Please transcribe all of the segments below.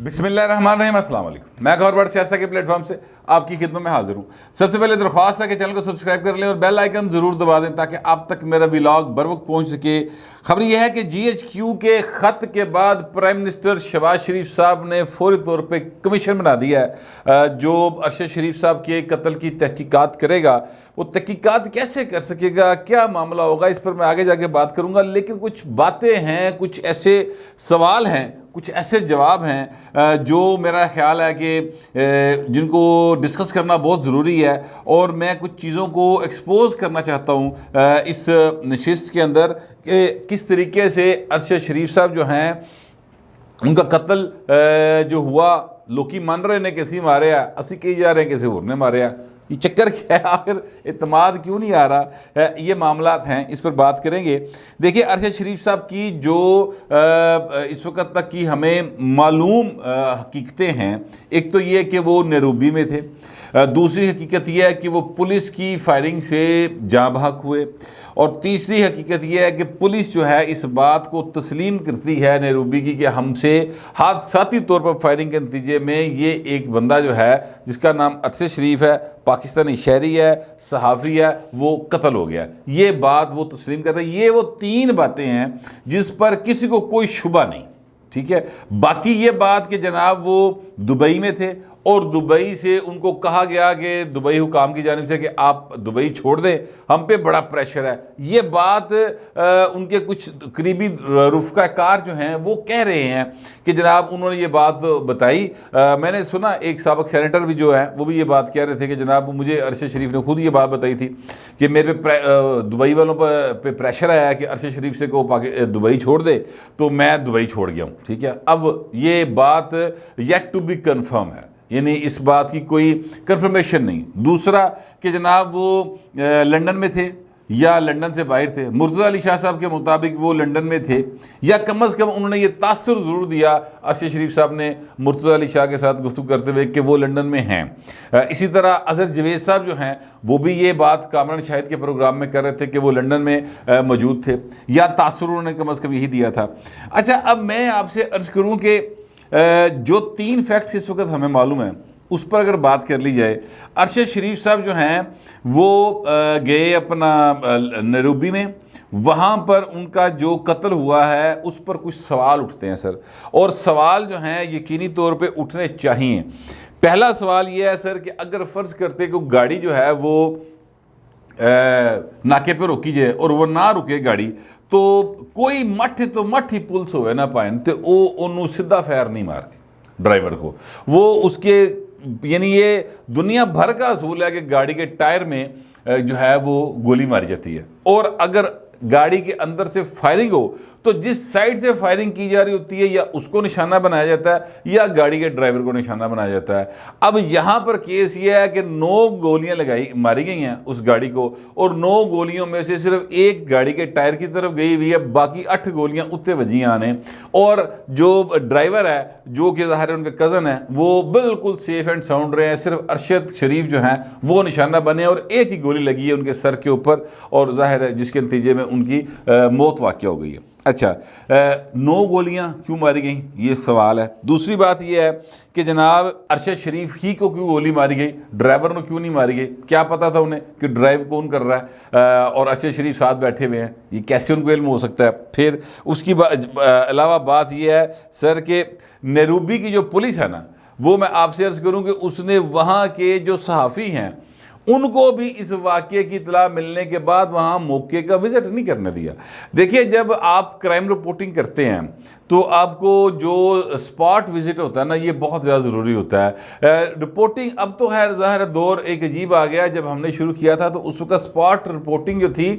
बिस्मिल्लाहिर्रहमानिर्रहीम, अस्सलाम वालेकुम। मैं गौर बड़ सियासत के प्लेटफॉर्म से आपकी खिदमत में हाजिर हूँ। सबसे पहले दरख्वास्त है कि चैनल को सब्सक्राइब कर लें और बेल आइकन ज़रूर दबा दें ताकि आप तक मेरा व्लॉग बर वक्त पहुँच सके। खबर यह है कि GHQ के ख़त के बाद प्राइम मिनिस्टर शहबाज शरीफ साहब ने फौरी तौर पर कमीशन बना दिया है जो अरशद शरीफ साहब के कत्ल की तहकीकात करेगा। वो तहकीकात कैसे कर सकेगा, क्या मामला होगा, इस पर मैं आगे जाके बात करूँगा। लेकिन कुछ बातें हैं, कुछ ऐसे सवाल हैं, कुछ ऐसे जवाब हैं जो मेरा ख्याल है कि जिनको डिस्कस करना बहुत ज़रूरी है और मैं कुछ चीज़ों को एक्सपोज करना चाहता हूँ इस नशिस्त के अंदर कि किस तरीके से अरशद शरीफ साहब जो हैं उनका कत्ल जो हुआ, लोग मान रहे हैं कैसे मारे आ, असी कही जा रहे हैं कैसे होरने मारे आ, ये चक्कर क्या है, आखिर इत्मीनान क्यों नहीं आ रहा है, ये मामलात हैं, इस पर बात करेंगे। देखिए, अरशद शरीफ साहब की जो इस वक्त तक की हमें मालूम हकीकतें हैं, एक तो ये कि वो नैरोबी में थे, दूसरी हकीकत यह है कि वो पुलिस की फायरिंग से जाँ बहक हुए, और तीसरी हकीकत यह है कि पुलिस जो है इस बात को तस्लीम करती है नैरोबी की कि हमसे हादसाती तौर पर फायरिंग के नतीजे में ये एक बंदा जो है जिसका नाम अरशद शरीफ है, पाकिस्तानी शहरी है, सहाफ़ी है, वो कत्ल हो गया। ये बात वो तस्लीम करता है। ये वो तीन बातें हैं जिस पर किसी को कोई शुबा नहीं, ठीक है। बाकी ये बात कि जनाब वो दुबई में थे और दुबई से उनको कहा गया कि दुबई हुकाम की जानिब से कि आप दुबई छोड़ दें, हम पे बड़ा प्रेशर है, ये बात उनके कुछ करीबी रुफ़काकार जो हैं वो कह रहे हैं कि जनाब उन्होंने ये बात बताई। मैंने सुना एक साबिक़ सेनेटर भी जो है वो भी ये बात कह रहे थे कि जनाब मुझे अरशद शरीफ ने खुद ये बात बताई थी कि मेरे पे दुबई वालों पे प्रेशर आया कि अरशद शरीफ से को दुबई छोड़ दे, तो मैं दुबई छोड़ गया हूँ, ठीक है। अब ये बात येट टू बी कन्फर्म है, यानी इस बात की कोई कंफर्मेशन नहीं। दूसरा कि जनाब वो लंदन में थे या लंदन से बाहर थे। मुर्तज़ा अली शाह साहब के मुताबिक वो लंदन में थे, या कम अज़ कम उन्होंने ये तासुर ज़रूर दिया अरशद शरीफ साहब ने मुर्तज़ा अली शाह के साथ गुफ्तगू करते हुए कि वो लंदन में हैं। इसी तरह अज़हर जवेद साहब जो हैं वो भी ये बात कामरान शाहिद के प्रोग्राम में कर रहे थे कि वो लंदन में मौजूद थे, या तासुर उन्होंने कम अज़ कम यही दिया था। अच्छा, अब मैं आपसे अर्ज़ करूँ कि जो तीन फैक्ट्स इस वक्त हमें मालूम है उस पर अगर बात कर ली जाए, अरशद शरीफ साहब जो हैं वो गए अपना नैरोबी में, वहाँ पर उनका जो कत्ल हुआ है उस पर कुछ सवाल उठते हैं सर, और सवाल जो हैं यकीनी तौर पे उठने चाहिए। पहला सवाल ये है सर कि अगर फ़र्ज़ करते कि गाड़ी जो है वो नाके पे रोकी जाए और वो ना रुके गाड़ी, तो कोई मठ तो मठ ही पुलिस होवे ना पाए तो वो उन्होंने सीधा फैर नहीं मारती ड्राइवर को। वो उसके यानी ये दुनिया भर का असूल है कि गाड़ी के टायर में जो है वो गोली मारी जाती है, और अगर गाड़ी के अंदर से फायरिंग हो तो जिस साइड से फायरिंग की जा रही होती है या उसको निशाना बनाया जाता है या गाड़ी के ड्राइवर को निशाना बनाया जाता है। अब यहाँ पर केस ये है कि 9 गोलियां मारी गई हैं उस गाड़ी को, और 9 गोलियों में से सिर्फ एक गाड़ी के टायर की तरफ गई हुई है, बाकी 8 गोलियां उत्ते वजी आने, और जो ड्राइवर है जो कि ज़ाहिर उनके कज़न है वो बिल्कुल सेफ एंड साउंड रहे हैं। सिर्फ अरशद शरीफ जो हैं वो निशाना बने और एक ही गोली लगी है उनके सर के ऊपर, और ज़ाहिर है जिसके नतीजे में उनकी मौत वाक़या हो गई है। अच्छा, 9 गोलियां क्यों मारी गई, ये सवाल है। दूसरी बात यह है कि जनाब अरशद शरीफ ही को क्यों गोली मारी गई, ड्राइवर को क्यों नहीं मारी गई? क्या पता था उन्हें कि ड्राइव कौन कर रहा है और अरशद शरीफ साथ बैठे हुए हैं, ये कैसे उनको इल्म हो सकता है? फिर उसकी अलावा बात यह है सर कि नैरोबी की जो पुलिस है ना, वो मैं आपसे अर्ज़ करूँ कि उसने वहाँ के जो सहाफ़ी हैं उनको भी इस वाक़े की इतला मिलने के बाद वहाँ मौके का विज़िट नहीं करने दिया। देखिए, जब आप क्राइम रिपोर्टिंग करते हैं तो आपको जो स्पॉट विज़िट होता है ना, ये बहुत ज़्यादा ज़रूरी होता है। रिपोर्टिंग अब तो है ज़ाहिर दौर एक अजीब आ गया, जब हमने शुरू किया था तो उस वक्त स्पॉट रिपोर्टिंग जो थी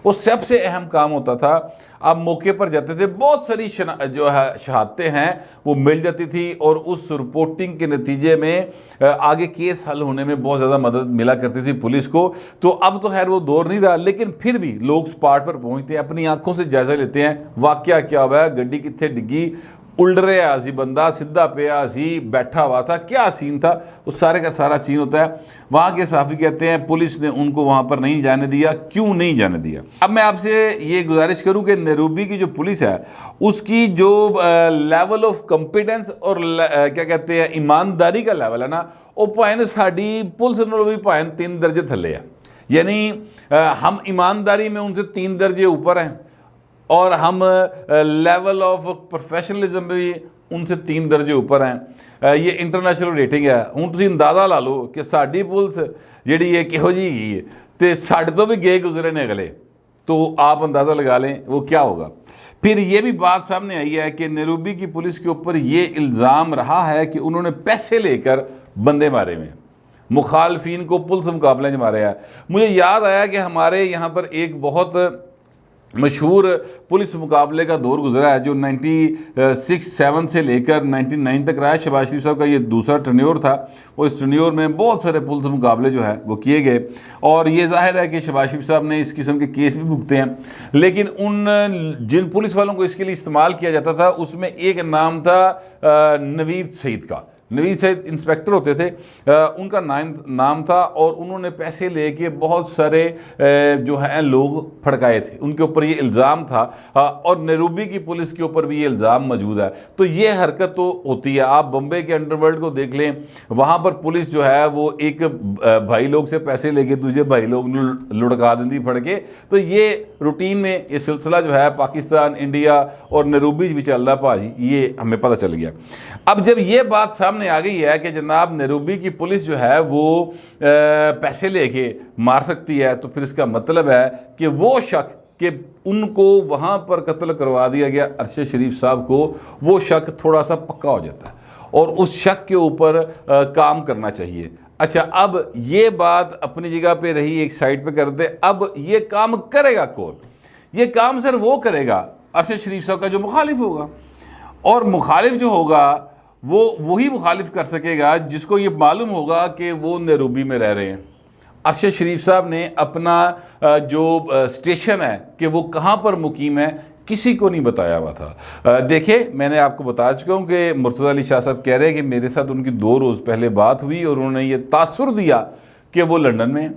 वो सबसे अहम काम होता था। आप मौके पर जाते थे, बहुत सारी जो है शहादतें हैं वो मिल जाती थी, और उस रिपोर्टिंग के नतीजे में आगे केस हल होने में बहुत ज़्यादा मदद मिला करती थी पुलिस को। तो अब तो खैर वो दौर नहीं रहा, लेकिन फिर भी लोग स्पॉट पर पहुंचते हैं, अपनी आंखों से जायज़ा लेते हैं वाक़या क्या हुआ है, गड्डी कितने डिग्गी, उल्ड रहा सी बंदा, सीधा पिया सी, बैठा हुआ था, क्या सीन था, उस सारे का सारा सीन होता है। वहाँ के सहाफ़ी कहते हैं पुलिस ने उनको वहाँ पर नहीं जाने दिया। क्यों नहीं जाने दिया? अब मैं आपसे ये गुजारिश करूँ कि नैरोबी की जो पुलिस है उसकी जो लेवल ऑफ कॉम्पिटेंस और क्या कहते हैं ईमानदारी का लेवल है ना, वो भावें साड़ी पुलिस नालों भी भावें 3 दर्जे थले है। यानी हम ईमानदारी में उनसे 3 दर्जे ऊपर हैं और हम लेवल ऑफ प्रोफेशनलिज्म भी उनसे 3 दर्जे ऊपर हैं। ये इंटरनेशनल रेटिंग है। हूँ तुसीं अंदाज़ा ला लो कि साडी पुलिस जिहड़ी है किहो जी गई है, तो साडे तो भी गए गुजरे ने अगले, तो आप अंदाज़ा लगा लें वो क्या होगा। फिर ये भी बात सामने आई है कि नैरोबी की पुलिस के ऊपर ये इल्ज़ाम रहा है कि उन्होंने पैसे लेकर बंदे मारे में, मुखालफिन को पुलिस मुकाबले में मारे हैं। मुझे याद आया कि हमारे यहाँ पर एक बहुत मशहूर पुलिस मुकाबले का दौर गुजरा है जो 96-7 से लेकर 99 तक रहा है। शहबाज शरीफ साहब का ये दूसरा टर्न्योर था। वो इस टर्न्योर में बहुत सारे पुलिस मुकाबले जो है वो किए गए और ये जाहिर है कि शहबाज शरीफ साहब ने इस किस्म के केस भी भुगते हैं। लेकिन उन जिन पुलिस वालों को इसके लिए इस्तेमाल किया जाता था उसमें एक नाम था नवीद सईद का। नवीद सईद इंस्पेक्टर होते थे, उनका नाम था और उन्होंने पैसे लेके बहुत सारे जो हैं लोग फड़काए थे, उनके ऊपर ये इल्ज़ाम था और नैरोबी की पुलिस के ऊपर भी ये इल्ज़ाम मौजूद है। तो ये हरकत तो होती है। आप बम्बे के अंडरवर्ल्ड को देख लें, वहाँ पर पुलिस जो है वो एक भाई लोग से पैसे लेके दूसरे भाई लोग लुढ़का देंदी फड़ के। तो ये रूटीन में ये सिलसिला जो है पाकिस्तान, इंडिया और नैरोबी भी चल रहा भाजी, ये हमें पता चल गया। अब जब ये बात सामने आ गई है कि जनाब नैरोबी की पुलिस जो है वो पैसे लेके मार सकती है, तो फिर इसका मतलब है कि वो शक कि उनको वहाँ पर कत्ल करवा दिया गया अरशद शरीफ साहब को, वो शक थोड़ा सा पक्का हो जाता है और उस शक के ऊपर काम करना चाहिए। अच्छा, अब ये बात अपनी जगह पे रही, एक साइड पे कर दे। अब ये काम करेगा कौन? ये काम सर वो करेगा अरशद शरीफ साहब का जो मुखालिफ होगा, और मुखालिफ जो होगा वो वही मुखालिफ कर सकेगा जिसको ये मालूम होगा कि वो नैरोबी में रह रहे हैं। अरशद शरीफ साहब ने अपना जो स्टेशन है कि वो कहाँ पर मुकीम है किसी को नहीं बताया हुआ था। देखिए, मैंने आपको बता चुका हूँ कि मुर्तज़ा अली शाह साहब कह रहे हैं कि मेरे साथ उनकी 2 रोज़ पहले बात हुई और उन्होंने ये तासुर दिया कि वो लंदन में हैं।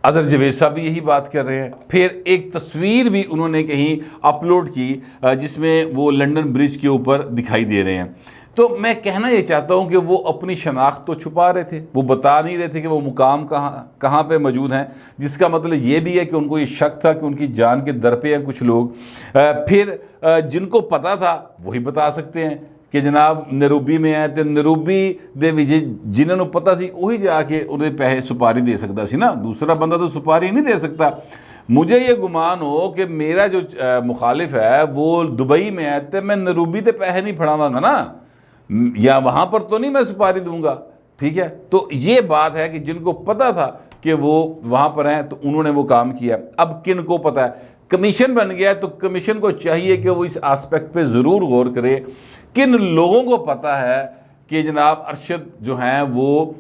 अजहर जवेद साहब भी यही बात कर रहे हैं। फिर एक तस्वीर भी उन्होंने कहीं अपलोड की जिसमें वो लंदन ब्रिज के ऊपर दिखाई दे रहे हैं। तो मैं कहना ये चाहता हूँ कि वो अपनी शनाख्त तो छुपा रहे थे, वो बता नहीं रहे थे कि वो मुकाम कहाँ पे मौजूद हैं, जिसका मतलब ये भी है कि उनको ये शक था कि उनकी जान के दर पे हैं कुछ लोग। फिर जिनको पता था वही बता सकते हैं कि जनाब नैरोबी में है, तो नैरोबी दे विच जिन्होंने पता सी वही जाके उन्हें पैसे सुपारी दे सकता सी ना, दूसरा बंदा तो सुपारी नहीं दे सकता। मुझे ये गुमान हो कि मेरा जो मुखालिफ है वो दुबई में है, तो मैं नैरोबी ते पैसे नहीं फड़ावांगा ना, या वहाँ पर तो नहीं मैं सुपारी दूंगा। ठीक है, तो ये बात है कि जिनको पता था कि वो वहाँ पर हैं तो उन्होंने वो काम किया। अब किन को पता है? कमीशन बन गया तो कमीशन को चाहिए कि वो इस एस्पेक्ट पे ज़रूर गौर करे, किन लोगों को पता है कि जनाब अरशद जो हैं वो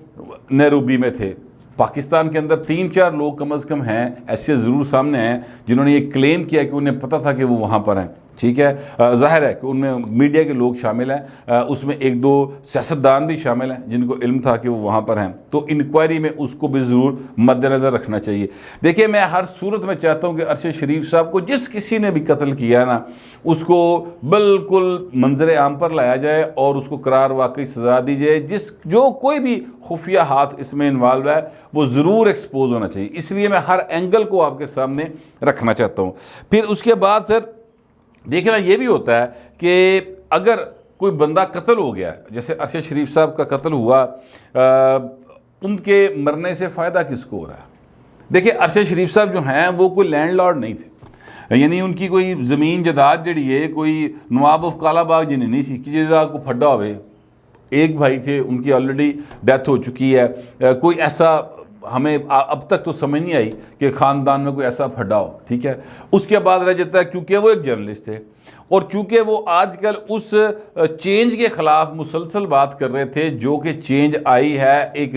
नैरोबी में थे। पाकिस्तान के अंदर 3-4 लोग कम अज़ कम हैं ऐसे ज़रूर सामने हैं जिन्होंने ये क्लेम किया कि उन्हें पता था कि वो वहाँ पर हैं। ठीक है, जाहिर है कि उनमें मीडिया के लोग शामिल हैं, उसमें 1-2 सियासतदान भी शामिल हैं जिनको इल्म था कि वो वहाँ पर हैं। तो इंक्वायरी में उसको भी ज़रूर मद्देनज़र रखना चाहिए। देखिए, मैं हर सूरत में चाहता हूँ कि अरशद शरीफ साहब को जिस किसी ने भी कत्ल किया ना, उसको बिल्कुल मंजर आम पर लाया जाए और उसको करार वाकई सज़ा दी जाए। जो कोई भी खुफिया हाथ इसमें इन्वॉल्व है वो ज़रूर एक्सपोज होना चाहिए। इसलिए मैं हर एंगल को आपके सामने रखना चाहता हूँ। फिर उसके बाद सर देखना ये भी होता है कि अगर कोई बंदा कत्ल हो गया, जैसे अरशद शरीफ साहब का कत्ल हुआ, उनके मरने से फ़ायदा किसको हो रहा है? देखिए, अरशद शरीफ साहब जो हैं वो कोई लैंडलॉर्ड नहीं थे, यानी उनकी कोई ज़मीन जदाद जड़ी है कोई नवाब ऑफ कालाबाग जिन्हें नहीं सी कि जिदा को फड्डा हुए। एक भाई थे, उनकी ऑलरेडी डेथ हो चुकी है। कोई ऐसा हमें अब तक तो समझ नहीं आई कि ख़ानदान में कोई ऐसा फटा हो, ठीक है। उसके बाद रह जाता है क्योंकि वो एक जर्नलिस्ट थे और चूंकि वो आजकल उस चेंज के ख़िलाफ़ मुसलसल बात कर रहे थे जो कि चेंज आई है एक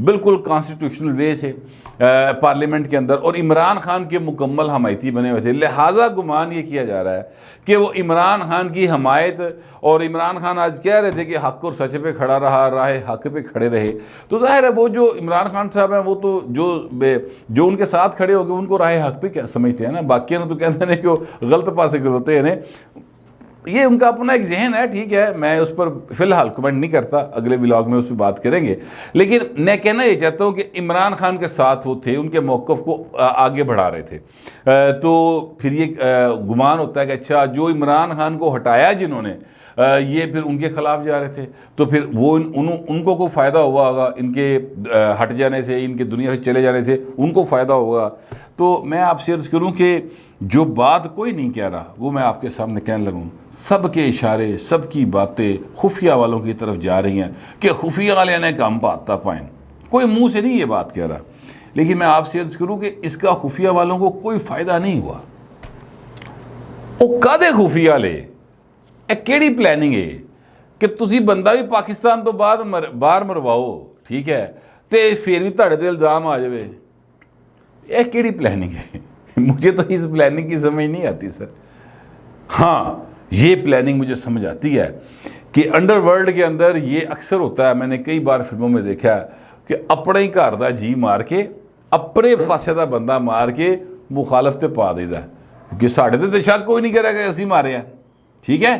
बिल्कुल कॉन्स्टिट्यूशनल वे से पार्लियामेंट के अंदर, और इमरान खान के मुकम्मल हमायती बने हुए थे। लिहाजा गुमान ये किया जा रहा है कि वो इमरान खान की हमायत, और इमरान खान आज कह रहे थे कि हक और सच पे खड़ा रहा, राह हक पे खड़े रहे, तो जाहिर है वो जो इमरान खान साहब हैं वो तो जो उनके साथ खड़े हो गए उनको राह हक पे क्या समझते हैं ना, बाकी तो कहते हैं कि वो गलत पासे होते हैं। ये उनका अपना एक जहन है, ठीक है, मैं उस पर फ़िलहाल कमेंट नहीं करता, अगले व्लॉग में उस पर बात करेंगे। लेकिन मैं कहना ये चाहता हूँ कि इमरान खान के साथ वो थे, उनके मौक़िफ़ को आगे बढ़ा रहे थे। तो फिर ये गुमान होता है कि अच्छा जो इमरान खान को हटाया जिन्होंने, ये फिर उनके ख़िलाफ़ जा रहे थे, तो फिर वो उनको कोई फ़ायदा हुआ होगा इनके हट जाने से, इनके दुनिया से चले जाने से उनको फ़ायदा होगा। तो मैं आपसे अर्ज़ करूँ कि जो बात कोई नहीं कह रहा वो मैं आपके सामने कहने लगूँ। सबके इशारे, सबकी बातें खुफिया वालों की तरफ जा रही हैं कि खुफिया वाले ने काम पाता पाएँ, कोई मुंह से नहीं ये बात कह रहा। लेकिन मैं आपसे अर्ज़ करूँ कि इसका खुफिया वालों को कोई फ़ायदा नहीं हुआ। वो कादे खुफिया ले केड़ी प्लैनिंग है कि तुसी बंदा भी पाकिस्तान तो बाद बाहर मरवाओ, ठीक है, तो फिर भी तुहाडे ते इल्ज़ाम आ जाए, यह केड़ी प्लैनिंग है? मुझे तो इस प्लानिंग की समझ नहीं आती सर। हाँ, ये प्लानिंग मुझे समझ आती है कि अंडरवर्ल्ड के अंदर ये अक्सर होता है, मैंने कई बार फिल्मों में देखा है कि अपने ही घर का जी मार के, अपने पासे का बंदा मार के मुखालफ ते पा देता है, क्योंकि साढ़े तो शक कोई नहीं करेगा असी मारे हैं, ठीक है,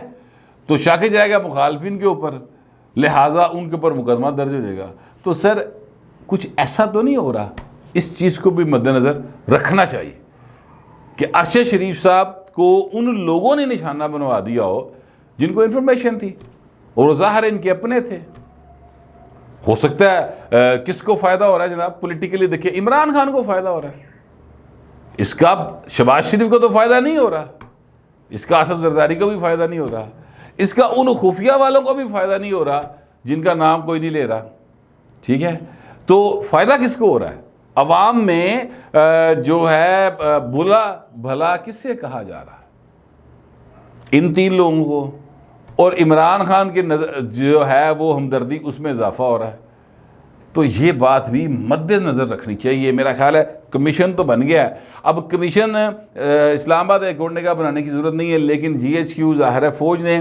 तो शक जाएगा मुखालफिन के ऊपर, लिहाजा उनके ऊपर मुकदमा दर्ज हो जाएगा। तो सर कुछ ऐसा तो नहीं हो रहा? इस चीज़ को भी मद्देनज़र रखना चाहिए कि अरशद शरीफ साहब को उन लोगों ने निशाना बनवा दिया हो जिनको इन्फॉर्मेशन थी, और ज़ाहिर इनके अपने थे। हो सकता है किसको फ़ायदा हो रहा है जनाब? पॉलिटिकली देखिए इमरान खान को फ़ायदा हो रहा है, इसका शहबाज शरीफ को तो फ़ायदा नहीं हो रहा, इसका असद जरदारी को भी फ़ायदा नहीं हो रहा, इसका उन खुफिया वालों को भी फ़ायदा नहीं हो रहा जिनका नाम कोई नहीं ले रहा, ठीक है। तो फ़ायदा किसको हो रहा है? अवाम में जो है बुरा भला किससे कहा जा रहा है? इन तीन लोगों को, और इमरान खान के नज़र जो है वो हमदर्दी उसमें इजाफा हो रहा है। तो ये बात भी मद्देनज़र रखनी चाहिए। मेरा ख्याल है कमीशन तो बन गया है, अब कमीशन इस्लामाबाद हाईकोर्ट ने का बनाने की ज़रूरत नहीं है, लेकिन GHQ ज़ाहिर है फ़ौज ने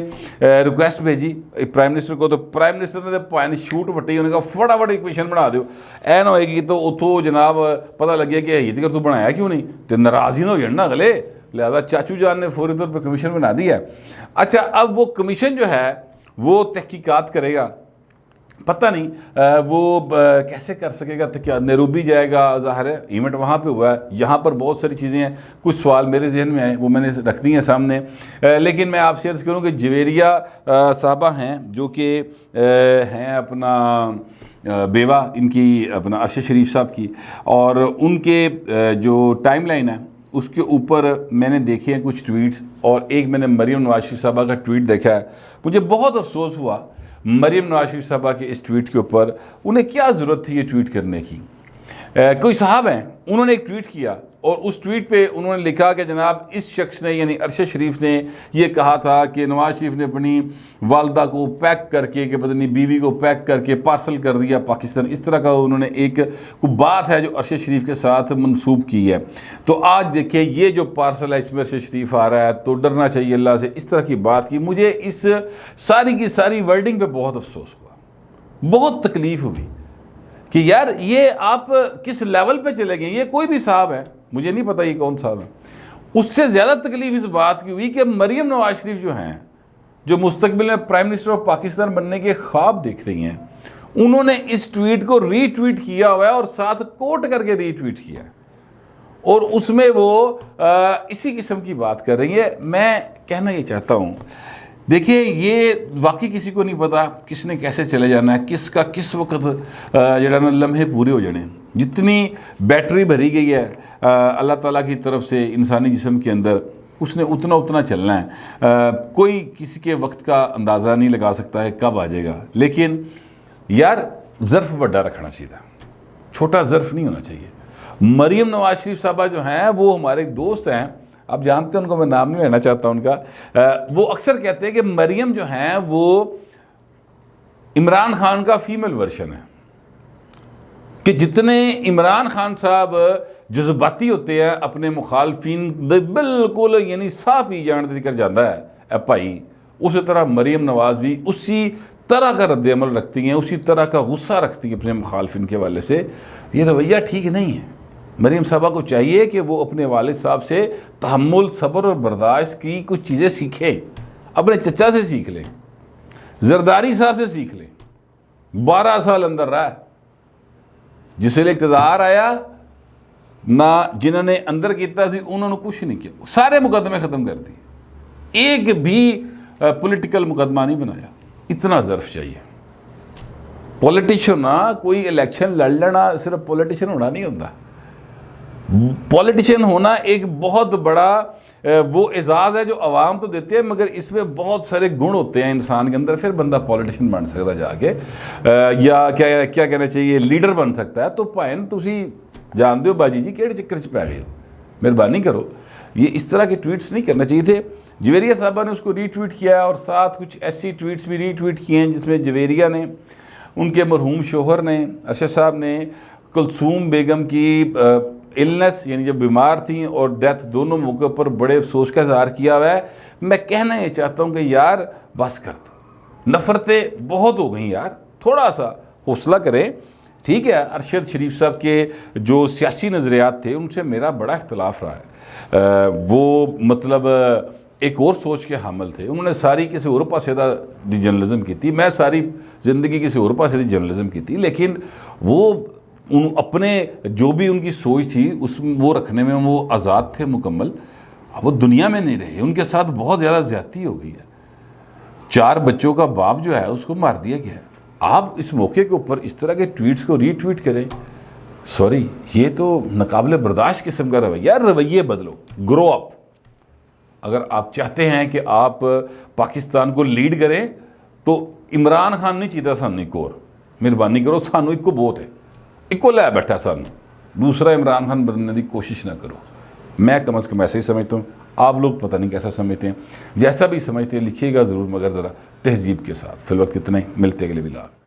रिक्वेस्ट भेजी प्राइम मिनिस्टर को, तो प्राइम मिनिस्टर ने पानी शूट वटी, उन्होंने कहा फटाफट एक कमीशन बना दो, ऐ ना होएगी तो उतो जनाब पता लग गया कि ये तू बनाया क्यों नहीं, तो नाराज़ ही ना हो जाए ना अगले, लिहाजा चाचू जान ने फौरी तौर पर कमीशन बना दिया है। अच्छा, अब वो कमीशन जो है वो तहकीकात करेगा, पता नहीं वो कैसे कर सकेगा, तो क्या नैरोबी जाएगा, ज़ाहिर है इवेंट वहाँ पे हुआ है, यहाँ पर बहुत सारी चीज़ें हैं, कुछ सवाल मेरे जहन में आए वो मैंने रख दी हैं सामने। लेकिन मैं आपसे अर्ज़ करूँ कि जवेरिया साहबा हैं जो कि हैं अपना बेवा इनकी अपना अरशद शरीफ साहब की, और उनके जो टाइमलाइन है उसके ऊपर मैंने देखे हैं कुछ ट्वीट्स, और एक मैंने मरीम नवाज शरीफ साहबा का ट्वीट देखा है। मुझे बहुत अफसोस हुआ मरीम नवाज शरीफ साहबा के इस ट्वीट के ऊपर, उन्हें क्या ज़रूरत थी ये ट्वीट करने की। कोई साहब हैं, उन्होंने एक ट्वीट किया और उस ट्वीट पे उन्होंने लिखा कि जनाब इस शख्स ने यानी अरशद शरीफ ने ये कहा था कि नवाज शरीफ ने अपनी वालदा को पैक करके कि पता नहीं बीवी को पैक करके पार्सल कर दिया पाकिस्तान, इस तरह का उन्होंने एक बात है जो अरशद शरीफ के साथ मनसूब की है। तो आज देखिए ये जो पार्सल है इसमें अरशद शरीफ आ रहा है, तो डरना चाहिए अल्लाह से, इस तरह की बात की। मुझे इस सारी की सारी वर्डिंग पर बहुत अफसोस हुआ, बहुत तकलीफ़ हुई कि यार ये आप किस लेवल पे चले गए। ये कोई भी साहब है, मुझे नहीं पता ये कौन साहब है, उससे ज़्यादा तकलीफ इस बात की हुई कि मरीम नवाज शरीफ जो हैं, जो मुस्तकबिल में प्राइम मिनिस्टर ऑफ पाकिस्तान बनने के ख्वाब देख रही हैं, उन्होंने इस ट्वीट को रीट्वीट किया हुआ है और साथ कोट करके रीट्वीट किया है, और उसमें वो इसी किस्म की बात कर रही है। मैं कहना ये चाहता हूँ, देखिए ये वाकई किसी को नहीं पता किसने कैसे चले जाना है, किसका किस वक्त जरा ना लम्हे पूरे हो जाने। जितनी बैटरी भरी गई है अल्लाह ताला की तरफ से इंसानी जिस्म के अंदर, उसने उतना उतना चलना है। कोई किसी के वक्त का अंदाज़ा नहीं लगा सकता है कब आ जाएगा, लेकिन यार ज़र्फ़ बड़ा रखना चाहिए। छोटा ज़र्फ नहीं होना चाहिए। मरीम नवाज शरीफ साहबा जो हैं वो हमारे एक दोस्त हैं, आप जानते हैं उनको, मैं नाम नहीं लेना चाहता उनका। वो अक्सर कहते हैं कि मरीम जो हैं वो इमरान खान का फीमेल वर्शन है, कि जितने इमरान खान साहब जज्बाती होते हैं अपने मुखालफिन बिल्कुल यानी साफ ही जान देकर जाता है भाई, उसी तरह मरीम नवाज भी उसी तरह का रद्द-ए-अमल रखती हैं, उसी तरह का गुस्सा रखती हैं अपने मुखालफिन के हवाले से। ये रवैया ठीक नहीं है। मरीम साहबा को चाहिए कि वो अपने वालिद साहब से तहम्मुल, सब्र और बर्दाश्त की कुछ चीज़ें सीखें, अपने चचा से सीख लें, जरदारी साहब से सीख लें। 12 साल अंदर रहा, जिसले इक़्तिदार आया ना जिन्होंने अंदर किया सी उन्होंने कुछ नहीं किया, सारे मुकदमे ख़त्म कर दिए, एक भी पॉलिटिकल मुकदमा नहीं बनाया। इतना ज़र्फ चाहिए। पॉलिटिशियन ना कोई इलेक्शन लड़ लेना सिर्फ पॉलिटिशियन होना नहीं होता। पॉलिटिशियन होना एक बहुत बड़ा वो एजाज़ है जो आवाम तो देते हैं, मगर इसमें बहुत सारे गुण होते हैं इंसान के अंदर, फिर बंदा पॉलिटिशियन बन सकता जाके, या क्या क्या कहना चाहिए, लीडर बन सकता है। तो भाइन तुसी जानते हो बाजी जी किहड़े चक्कर च पै गए हो, मेहरबानी करो, ये इस तरह के ट्वीट्स नहीं करने चाहिए थे। जवेरिया साहबा ने उसको रीट्वीट किया और साथ कुछ ऐसी ट्वीट्स भी रीट्वीट किए हैं जिसमें जवेरिया ने, उनके मरहूम शोहर ने, अरशद साहब ने कुलसूम बेगम की इलनेस यानी जब बीमार थी और डेथ, दोनों मौक़ों पर बड़े अफसोस का इज़हार किया हुआ है। मैं कहना ये चाहता हूँ कि यार बस कर दो, नफ़रतें बहुत हो गई यार, थोड़ा सा हौसला करें। ठीक है, अरशद शरीफ साहब के जो सियासी नज़रियात थे उनसे मेरा बड़ा इख्तलाफ रहा है, वो मतलब एक और सोच के हामिल थे, उन्होंने सारी किसी और पासे दी जर्नलिज्म की थी, मैं सारी ज़िंदगी किसी और पासे दी जर्नलिज्म की थी, लेकिन वो अपने जो भी उनकी सोच थी उस वो रखने में वो आज़ाद थे मुकम्मल। वो दुनिया में नहीं रहे, उनके साथ बहुत ज़्यादा ज़्यादती हो गई है। 4 बच्चों का बाप जो है उसको मार दिया गया है। आप इस मौके के ऊपर इस तरह के ट्वीट्स को रीट्वीट करें, सॉरी, ये तो नाकाबिले बर्दाश्त किस्म का रवैया। रवैये बदलो, ग्रो अप। अगर आप चाहते हैं कि आप पाकिस्तान को लीड करें तो इमरान खान नहीं चाहिए सानू एक और, मेहरबानी करो, सानू इको बहुत है, इको लै बैठा सानू, दूसरा इमरान खान बनने की कोशिश ना करो। मैं कम अज़ कम ऐसे ही समझता हूँ, आप लोग पता नहीं कैसा समझते हैं, जैसा भी समझते हैं लिखिएगा ज़रूर, मगर ज़रा तहजीब के साथ। फिलवक्त इतना ही, मिलते अगले व्लॉग।